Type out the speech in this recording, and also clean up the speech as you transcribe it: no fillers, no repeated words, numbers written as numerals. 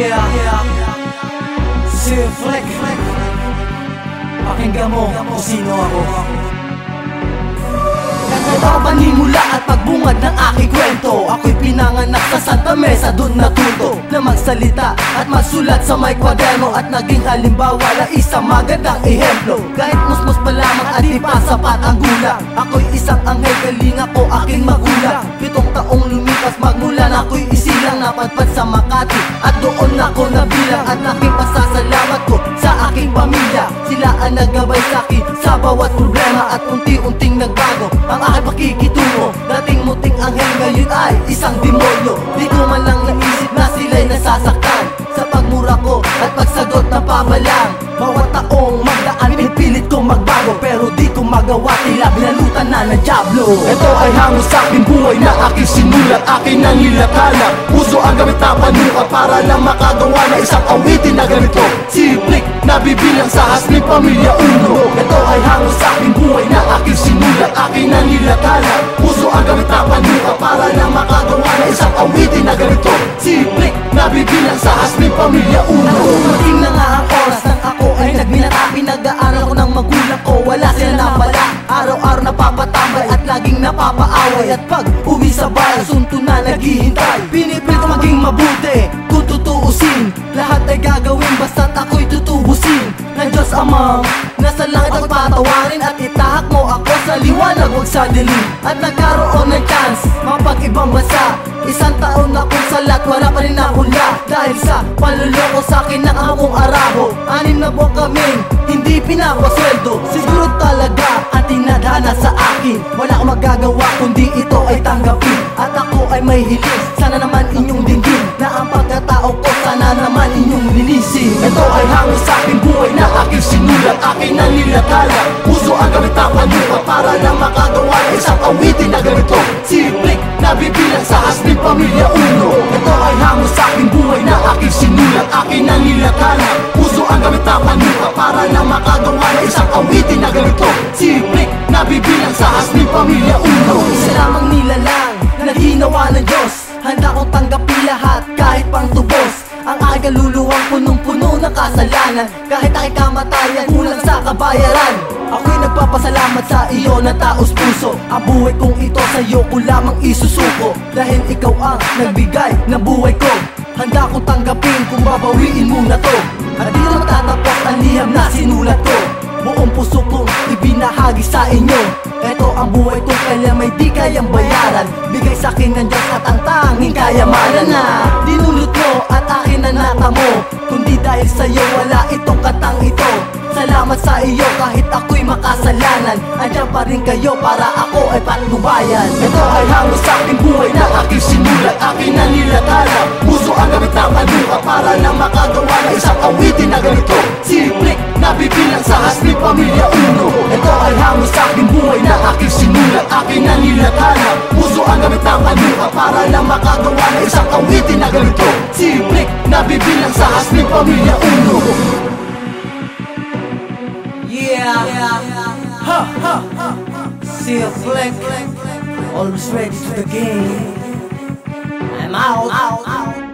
Yeah, si Fleck. Pakinggan mo kung sino ako. Panimula at pagbungad ng aking kwento, ako'y pinanganak sa Santa Mesa, dun natuto na magsalita at magsulat sa may kwaderno, at naging halimbawa na isang magandang ehemplo. Kahit musmus pa lamang at di pa sapat ang gulang, ako'y isang anghel, galing ako aking magulang. 7 taong lumipas magmula na ako'y isilang napadpad sa Makati, at doon ako nabilang at aking pasasalamat ko sa aking pamilya. Sila ang naggabay sa'kin sa bawat problema, at unti-unting nagbago ang aking pakikitungo. Dating muting anghel, ngayon ay isang demonyo. Di ko man lang naisip na sila'y nasasaktan sa pagmura ko at pagsagot na pabalang. Bawat taong magdaan, pipilit ko magbago, pero di ko magawa, tila binalutan na ng dyablo. Ito ay hango sa aking buhay na aking sinulat, aking nangilatala. Puso ang gamit na panukat para lang makagawa na isang awitin na ganito. Si Fleck, nabibilang sa hasling pamilya uno. Ito ay hango sa aking buhay na aking sinulat, aking nangilatala. Puso ang gamit na panukat para lang makagawa na isang awitin na ganito. Si Fleck, nabibilang sa hasling pamilya uno. Dumating na nga ang oras nang ako ay nagminata. Pinag-aaral ko ng magulang ko, wala sila napala. Araw-araw napapatambay at laging napapaaway, at pag uwi sa bahay, sunto na naghihintay. Pinipilit ko maging mabuti, kung tutuusin, lahat ay gagawin basta't ako'y tutubusin ng Diyos Amang nasa langit ang patawarin, at itahak mo ako sa liwanag, wag sa dilim. At nagkaroon ng chance mapag-ibang bansa, 1 taon na kung salat, wala pa rin nahula dahil sa panluloko sa'kin ng akong araho. 6 na buwan kaming hindi pinapasweldo. Siguro talaga ang tinadhana sa akin, wala akong magagawa kundi ito ay tanggapin. At ako ay may hiling, sana naman inyong dinggin na ang pagkatao ko, sana naman inyong linisin. Ito ay hango sa aking buhay na aking sinulat, aking nangilatala. Puso ang gamit na panukat para lang makagawa na isang awitin na ganito. Si Fleck, nabibilang sa hasling pamilya uno. Ito ay hango sa aking buhay na aking sinulat, aking nangilatala. Puso ang gamit na panukat para lang makagawa na isang awitin na ganito. Si Fleck, nabibilang sa hasling pamilya uno. Isa lamang nilalang na ginawa ng Diyos, handa kong tanggapin lahat kahit pang tubos. Ang aking kaluluwang punong-puno ng kasalanan, kahit aking kamatayan kulang sa kabayaran. Ako'y nagpapasalamat sa iyo na taos puso. Ang buhay kong ito sa'yo ko lamang isusuko, dahil ikaw ang nagbigay ng buhay ko. Handa kong tanggapin kung babawiin mo na to, at di na matatapos ang liham na sinulat ko. Buong puso kong ibinahagi sa inyo. Ito ang buhay ko, kaya may di kayang bayaran. Bigay sa'kin ng Diyos at ang tanging kayamanan na dinulot mo at akin na natamo. Kundi dahil sa'yo wala itong katang ito. Salamat sa iyo kahit ako'y makasalanan, andyan pa rin kayo para ako ay patnubayan. Ito ay hango sa aking buhay na aking sinulat, aking nangilatala. Puso ang gamit na panukat para lang makagawa na isang awitin na ganito. Si Fleck, nabibilang sa hasling pamilya uno. Ito ay hango sa aking buhay na aking sinulat, aking nangilatala. Puso ang gamit na panukat para lang makagawa na isang awitin na ganito. Si Fleck, nabibilang sa hasling pamilya uno. Yeah, ha, ha, ha. See a Fleck, always ready to the game. I'm out.